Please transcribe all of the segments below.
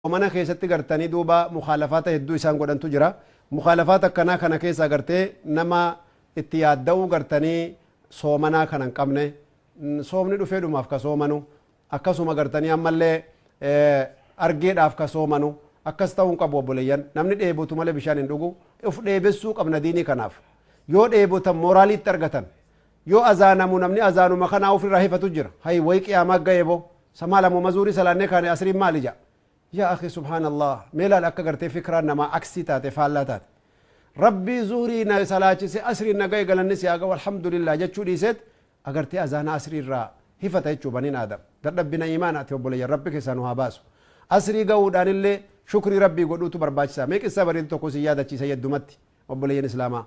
ومن كيست قرتني دوبا مخالفات هدو إسان قدن تجرى مخالفات كنا كيسا قرتي نما اتياد دو قرتني صومنا كنا قمنا صومني دفيدو مافكا صومنو أكسوما قرتني أما اللي أرقيد أفكا صومنو أكستاون قبو بليان نمني ديبو تمالي بشان اندوغو اف ديبسو قبنا ديني كناف يو ديبو تم مورالي ترغتن يو أزانمو نمني أزانو مخنا أو في الرهيفة تجرى هاي ويك يا ماقا يبو سمالا مزوري سلاني كان أسرين مالي جا يا أخي سبحان الله ميلا لك قرتي فكرة نما عكسي تاتي فالاتات ربي زوري نا سلاتي سي أسري نقاي قال النسي أقا والحمد لله جتشو دي سيد أقرتي أزانا أسري الرا هفتا يتشو بنين آدم در ربنا إيمانات يوبولي ربي كسانوها باسو أسري قودان اللي شكري ربي قدوتو برباجسا ميك السابرين توكو سيادة چي سيد دمتي وبولي إسلاما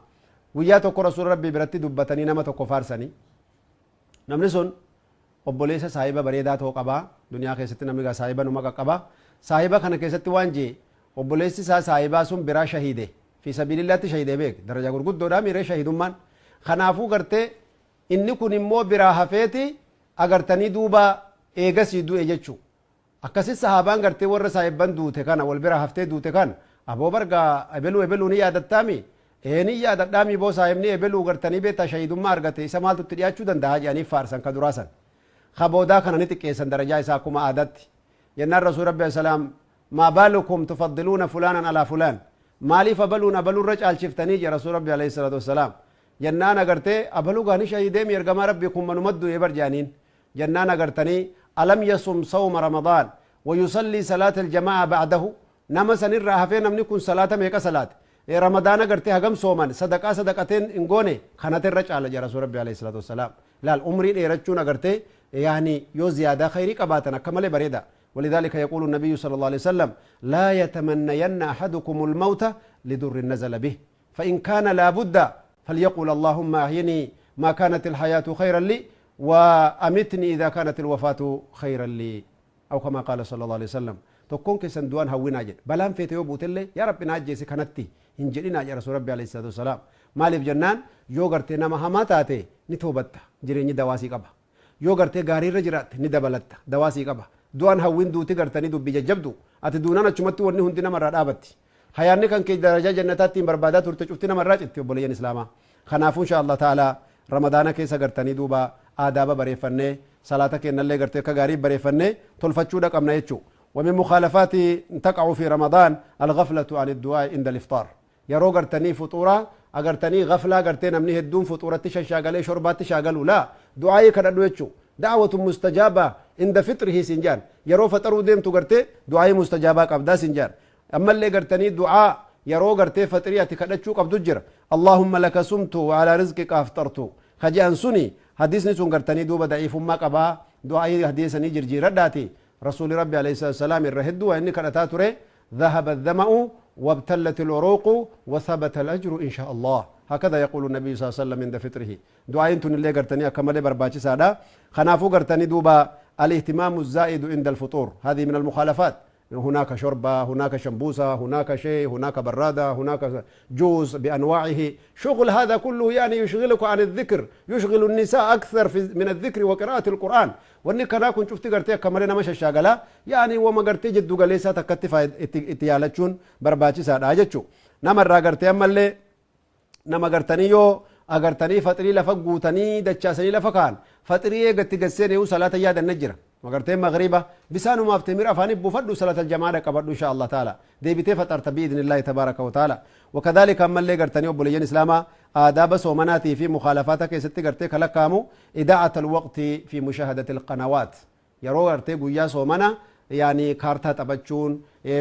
ويا توكو رسول ربي برتي دبتني نما توكو فارساني نمنسون obboleessa saahiba bareedaa ta'uu qaba duniyaa keessatti namni gaa saahiba numa qaqqaba saahiba kana keessatti waan jee obboleessi isaa saahibaa sun biraa shahiide fi sabilillaatti shahiide beek daraja gurguddoodhaa miiree shahidummaan kanaafuu gartee inni kun immoo biraa hafeeti agartanii duuba eegasii du'e jechuu akkasi sahaabaan gartee warra saahibban duute kana wal biraa haftee duute kan aboo bargaa ebeluu ni yaadattaami ni yaadadhaami boo saahibni ebeluu gartanii beektaa shahidummaa argate isa maaltutti dhiyaachuu danda'a jedhanii faarsan ka duraasan خبودا كان نتكيسن درجة إساكم عادت ينال رسول ربي السلام ما بالكم تفضلون فلانا على فلان مالي فبلون أبلو الرجال شفتني يا رسول ربي عليه الصلاة والسلام جنانا قرتي أبلو غاني شهيدين يرقم ربكم من مدو يبرجانين جنانا قرتني ألم يصم صوم رمضان ويصلي صلاة الجماعة بعده نما سنر هفين نمنكن صلاة ميكا صلاة رمضان قرتي هقم صومان صدقتين انقوني خانت الرجال يا رسول ربي عليه الصلاة والسلام لا الأمري إيرجون قرتي يعني يو زيادة خيري قباتنا كمال بريدة ولذلك يقول النبي صلى الله عليه وسلم لا يتمنين أحدكم الموت لدر نزل به فإن كان لابد فليقول اللهم أحيني ما كانت الحياة خيرا لي وأمتني إذا كانت الوفاة خيرا لي أو كما قال صلى الله عليه وسلم تكون كسندوان هوين أجل بلان في تيوبوت اللي يا رب ناجي سكنتي إنجلنا يا رسول ربي عليه الصلاة والسلام مالي بجنان يوغرتنا مهماتاتي نتوبتا جريني دواسي قبا yoo gartee gaarii irra jiraatte ni dabalatta dawaasii qaba du'aan hawwiin duuti gartanii dubbi jajjabdu ati duunaan achumatti wanni hundi namarraa dhaabatti hayaanni kan kee darajaa jannataatti hin barbaadaa turte cufti namarraa citti obboleeyyan islaamaa kanaafuu insha Allah ta'ala ramadaana keessa gartanii duuba aadaaba bareeffannee salaata kennallee gartee akka gaarii bareeffannee tolfachuudha qabna jechuu ومن مخالفات تقع في رمضان الغفلة عن الدعاء عند الإفطار يرو غرتني فطورة أغرتني غفلة غرتين أمني هدون فطورة تشاغلي شربات تشاغلوا لا دعائي كدو يچو دعوة مستجابة عند فطره سنجان يرو فطرو ديم تو غرتي دعائي مستجابة قبدا سنجان أما اللي غرتني دعاء يرو غرتي فطرية كدچو قبدو جر اللهم لك صمت وعلى رزقك أفطرت خجان سني حديثني سن غرتني دوبا ضعيف ما قبا دعائي حديثني جرجير داتي رسول ربي عليه الصلاة والسلام الرهد وإني كدتا تري ذهب الظمأ وابتلت العروق وثبت الأجر إن شاء الله هكذا يقول النبي صلى الله عليه وسلم عند فطره دعاء تن اللي قرتني كمال برباچ سادا خنافو قرتني دوبا الاهتمام الزائد عند الفطور هذه من المخالفات هناك شوربة هناك شمبوسة هناك شيء هناك برادة هناك جوز بأنواعه شغل هذا كله يعني يشغلك عن الذكر يشغل النساء أكثر من الذكر وقراءة القرآن واني كنا كنت شفتي قرتي كمالنا مش الشاغلة يعني وما قرتي جدو قليسة تكتفى اتيالتشون برباچي سادا أجتشو نمر را قرتي أما اللي نما قرتني يو أقرتني فطري لفقوتني دچاسني لفكان فطري قد قسيني وصلاة ياد النجر وقرتين مغربة بسانو ما افتمر أفاني بفردو صلاة الجماعة قبردو إن شاء الله تعالى دي بتي فطرت بإذن الله تبارك وتعالى وكذلك أما اللي قرتني وبليين إسلاما آداب صومناتي في مخالفاتك ستي قرتي كلكامو إداعة الوقت في مشاهدة القنوات يرو قرتي قويا صومنا يعني كارتا تبچون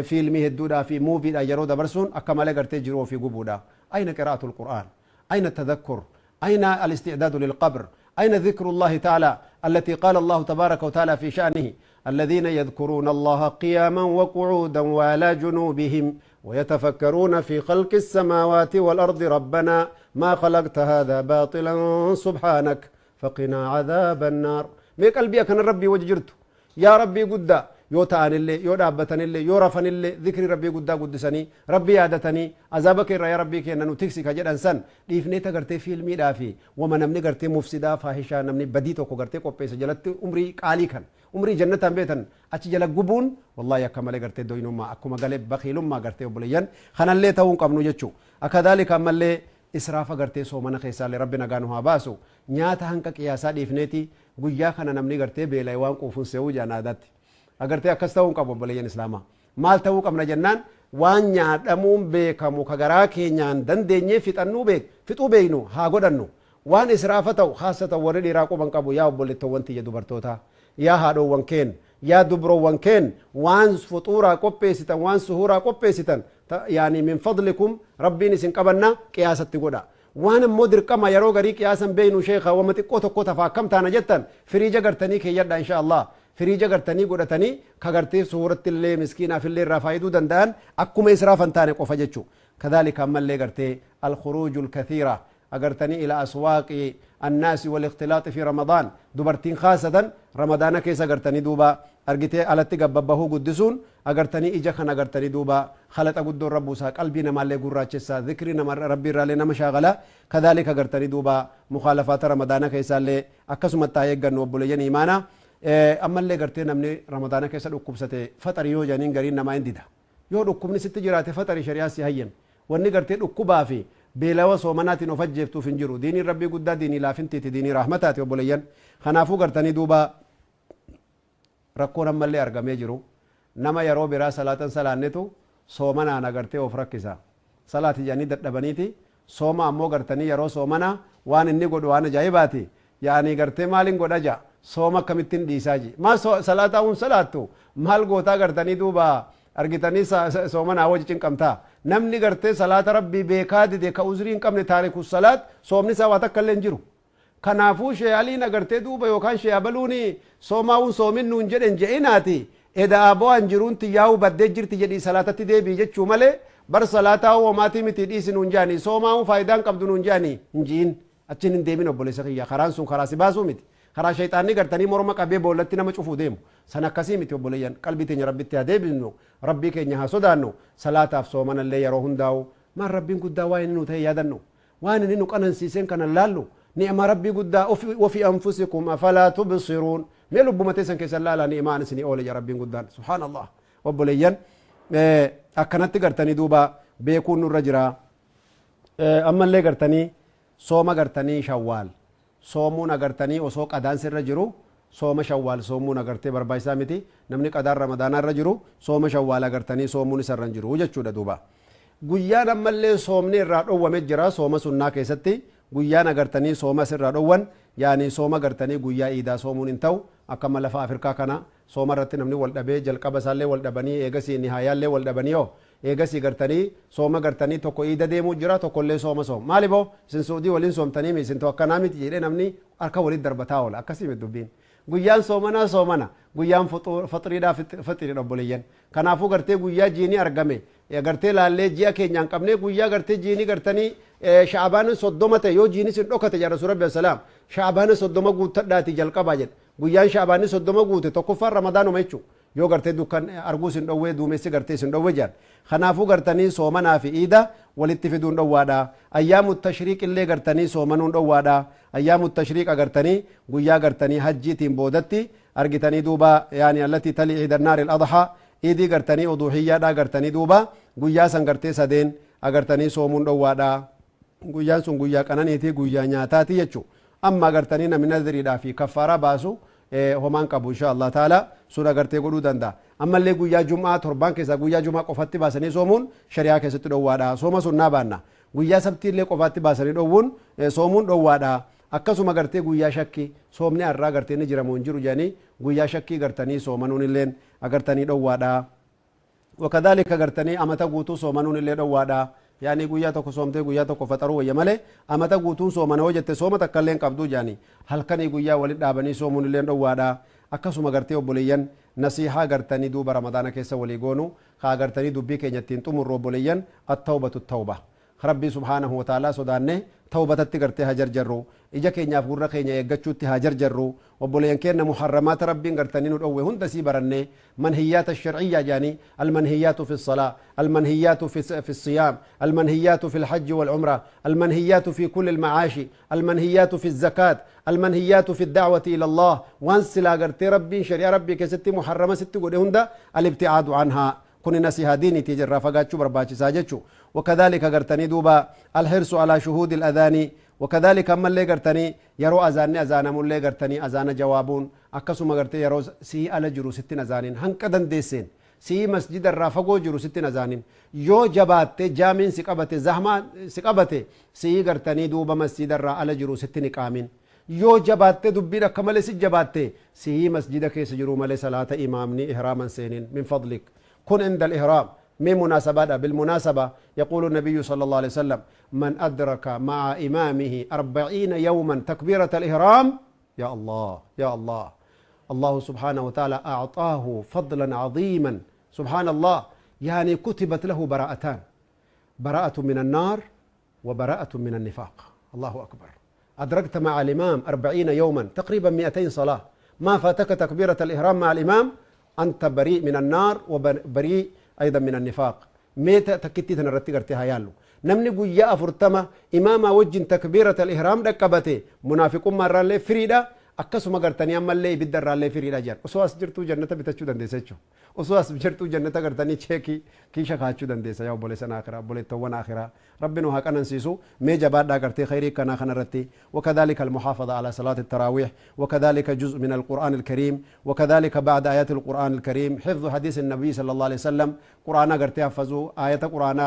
فيلمي هدودا في موفي دا يرو دبرسون أكمل قرتي جرو في قبودا أين قراءة القرآن أين التذكر أين الاستعداد للقبر أين ذكر الله تعالى التي قال الله تبارك وتعالى في شأنه الذين يذكرون الله قياما وقعودا وعلى جنوبهم ويتفكرون في خلق السماوات والأرض ربنا ما خلقت هذا باطلا سبحانك فقنا عذاب النار مي قلبي كان ربي وجرته يا ربي قد yoo ta'anillee yoo dhaabbatanillee yoo rafanillee dhikri rabbii guddaa guddisanii rabbii yaadatanii azaaba keerraa yaa rabbii kenna nu tiksi ka jedhan san dhiifnee tagartee fiilmiidhaa fi wama namni gartee mufsidaa faahishaa namni badii tokko gartee qopheessa jalatti umrii qaalii kan umrii jannataan beetan achi jala gubuun wallahi akka malee gartee doyinummaa akkuma galee bakiilummaa gartee obboleeyyan kanallee ta'uu hin qabnu jechuu akadaalika ammallee israafa gartee soomana keessaallee rabbi nagaa nu haa baasu nyaata hanqa qiyaasaa dhiifneeti guyyaa kana namni gartee beela'e waan quufuun se'uu jaanaadatti agartee akkas ta'uu hin qabu obboleeyyan islaamaa maal ta'uu qabna jennaan waan nyaadhamuun beekamu ka garaa keenyaan dandeenyee fixuu beeknu haa godhannu waan israafa ta'u haasata warri dhiiraa quban qabu yaa obboleettowwan tiyya dubartootaa yaa haadhoowwan keen yaa dubroowwan keen waan fuxuuraa qopheessitan waan suhuuraa qopheessitan yaani min fadlikum rabbiin isin qabanna qiyaasatti godha waan ammoo dirqama yeroo garii qiyaasan beeynu sheekha wama xiqqoo tokko tafaa akkam taana jettan firiija gartanii keeyyadha insha Allah firiija gartanii godhatanii ka gartee suhuuratti illee miskiinaaf illee irraa faayiduu danda'an akkuma israafan taane qofa jechuu kadhalika ammallee gartee alkhuruujul kathiira agartanii ila aswaaqi annaasi walikhtilaaxi fi ramadaan dubartiin khaasatan ramadaana keessa agartanii duuba argitee alatti gabbabahuu guddisuun agartanii ija kan agartanii duuba khalaxa guddoon rabbuusaa qalbii namaallee gurraachessaa dhikri nama rabbii irraallee nama shaagala kadhalika agartanii duuba mukhaalafaata ramadaana keessaallee akkasumatti haa eeggannu obboleeyyan imaanaa ammallee gartee namni ramadaana keessa dhukkubsate faxari yoo janiin gariin namaa hin dida yoo dhukkubni sitti jiraate faxari shari'aa si hayyan wanni gartee dhukkubaa fi beelawa soomanaatiin of ajjeeftuuf hin jiru diiniin rabbii guddaa diinii laafintiiti diinii rahmataati obboleeyyan kanaafuu gartanii duuba rakkoon ammallee argamee jiru nama yeroo biraa salaatan salaannetu soomanaan agartee of rakkisa salaati jedhanii dadhabaniiti sooma ammoo gartanii yeroo soomanaa waan inni godhu waan ajaa'ibaati yaani gartee maaliin godha ja sooma akkamittiin dhiisaa ji maal salaataa'uun salaattu maal gootaa gartanii duuba argitanii soomanaa wajji cinqamtaa namni gartee salaata rabbii beekaa dide ka uzrii hin qabne taariku salaat soomni isaa waa takka illee hin jiru kanaafuu sheeyaliin agartee duuba yookaan sheeyabaluuni soomaa'uun soomin nuun jedhen je'inaati eda abo'an jiruun tiyyaa'uu baddee jirti jedhii salaatatti deebii jechuu malee bar salaataa hoomaatii miti dhiisi nuun jaanii soomaa'uun faayidaan qabdu nuun jaanii hin ji'in achiin hin deemin obboleessa kiyya karaan sun karaa si baasuu miti karaa shayxaanni gartanii morma qabee boollatti nama cufuu deemu san akkasii miti obboleeyyan qalbii teenya rabbitti haa deebisnu rabbii keenya haa sodaannu salaataaf soomanallee yeroo hundaa'u maan rabbiin guddaa waa inni nu ta'e yaadannu waan inni nu qanansiiseen kanan laallu ni'ma rabbii guddaa wafi anfusikum afalaa tubsiruun mee lubbuma teessan keessan laalaa ni'maan isinii oole ja rabbiin guddaan subhaanallah obboleeyyan akkanatti gartanii duuba beekuun nurra jira ammallee gartanii sooma gartanii shawwaal soomuun agartanii osoo qadaan sirra jiru sooma shawwaal soomuun agartee barbaachisaa miti namni qadaan ramadaanaa irra jiru sooma shawwaal agartanii soomuun isarra hin jiru jechuudha duuba guyyaan ammallee soomni irraa dhowwame jira sooma sunnaa keessatti guyyaan agartanii sooma sirraa dhowwan yaani sooma agartanii guyyaa iidaa soomuun hin ta'u akkama lafa afrikaa kana sooma irratti namni wal dhabee jalqaba isaallee wal dhabanii eegasii nihaayaallee wal dhabanii yoo eegasii gartanii sooma gartanii tokko iida deemuu jira tokkollee sooma soom maaliboo isin suudii waliin soomtanii isin ta'u akkanaa miti jedhee namni harka walitti darbataa oola akkasii miti dubbiin guyyaan soomanaa soomana guyyaan faxiriidhaa faxirii obboleeyyan kanaafuu gartee guyyaa jiinii argame gartee laallee ji'a keenyaan qabnee guyyaa gartee jiinii gartanii sha'abaanin soddoma ta'e yoo jiinis hin dhokate yaa rasuul rabbi assalaam sha'abaanin soddoma guuttadhaati jalqabaa jedha guyyaan sha'abaanin soddoma guute tokkoffaan ramadaanuma jechuudha yoo gartee dukkan arguus hin dhowwee duumessi gartee hin dhowwee jaan kanaafuu gartanii soomanaa fi iida walitti fiduun dhowwaadha ayyaamu tashriiq illee gartanii soomanuun dhowwaadha ayyaamu tashriiq agartanii guyyaa gartanii hajjiitiin boodatti argitanii duuba yaani allati tali iidannaari al-adhaa iidii gartanii uduhiyyaadha gartanii duuba guyyaa san gartee sadeen agartanii soomuun dhowwaadha guyyaan sun guyyaa qananiitii guyyaa nyaataati jechuu amma agartanii namni nadiriidhaa fi kaffaaraa baasu homaan qabu insha Allah taala sun agartee godhuu danda'a ammallee guyyaa jumaa torbaan keessaa guyyaa jumaa qofatti baasanii soomuun shari'aa keessatti dhowwaadha sooma sunnaa baanna guyyaa sabtiillee qofaatti baasanii dhowwuun soomuun dhowwaadha akkasuma gartee guyyaa shakki soomni har'aa gartee ni jiramu hin jiru jedhanii guyyaa shakkii gartanii soomanuun illeen agartanii dhowwaadha wakadhalika gartanii amata guutuu soomanuun illee dhowwaadha yaani guyyaa tokko soomtee guyyaa tokko faxaruu wayya malee amata guutuun soomana hoo jette sooma takka illee qabduu jaani halkanii guyyaa walit dhaabanii soomuun illee dhowwaadha akkasuma gartee obboleeyyan nasiihaa gartanii duuba ramadaana keessa walii goonu haa gartanii dubbii keenya ittiin xumurru obboleeyyan attawbatu tawba ربي سبحانه وتعالى سودانه توبتت غرتي هاجر جرو اجا كينيا فغور كينيا يغچوتي هاجر جرو وبولين كين محرمات ربي غرتنين دو هند سيبرني منهيات الشرعيه يعني المنهيات في الصلاه المنهيات في الصيام المنهيات في الحج والعمره المنهيات في كل المعاشي المنهيات في الزكاه المنهيات في الدعوه الى الله وانس لا غرتي ربي شريعه ربي كستي محرمه ستي غدي هند الابتعاد عنها كن نسيها ديني تجرى فقاتشو برباتشي ساجتشو وكذلك غرتني دوبا الحرص على شهود الأذان وكذلك أما اللي غرتني يرو أذاني أذانا مولي غرتني أذان جوابون أكسو مغرتي يرو سي على جرو ستين أذانين هنكدن ديسين سي مسجد الرافقو جرو ستين أذانين يو جبات جامين سقبت زحمة سقبت سي غرتني دوبا مسجد الرا على جرو ستين قامين يو جبات دبينا كمال سي جبات سي مسجد كيس جرو مالي صلاة إمامني إحراما سينين من فضلك كن عند الإحرام من مناسبات بالمناسبة يقول النبي صلى الله عليه وسلم من أدرك مع إمامه 40 يوما تكبيرة الإحرام يا الله يا الله الله سبحانه وتعالى أعطاه فضلا عظيما سبحان الله يعني كتبت له براءتان براءة من النار وبراءة من النفاق الله أكبر أدركت مع الإمام 40 يوما تقريبا 200 صلاة ما فاتك تكبيرة الإحرام مع الإمام أنت بريء من النار وبريء أيضا من النفاق ميتا تكتي تنرتي قرتها يالو نمني قويا أفرتما إماما وجن تكبيرة الإحرام دكبته منافق مرة اللي فريدة أكسو مقرتني أما اللي بدر اللي فريدة جان أسواس جرتو جنة بتشو دندسيشو أسواس جرتو جنة قرتني تشيكي كيشا خاتشو دندسا يا بولي سنة آخرة بولي توان آخرة ربنا هاك أنسيسو مي جباد قرتي خيري كنا خنرتي وكذلك المحافظة على صلاة التراويح وكذلك جزء من القرآن الكريم وكذلك بعد آيات القرآن الكريم حفظ حديث النبي صلى الله عليه وسلم قرآن قرتي حفظوا آيات قرآن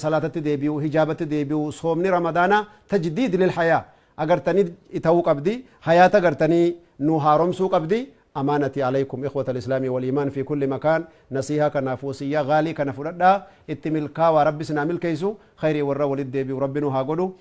صلاة ديبيو هجابة ديبيو صومني رمضان تجديد للحياة أقرتني إتوق أبدي حياة أقرتني نهارم سوق أبدي أمانتي عليكم إخوة الإسلام والإيمان في كل مكان نصيحة كنافوسية غالي كنفردا اتملكا ورب سنامل كيسو خيري ورا ولد ديبي وربنا هاقولو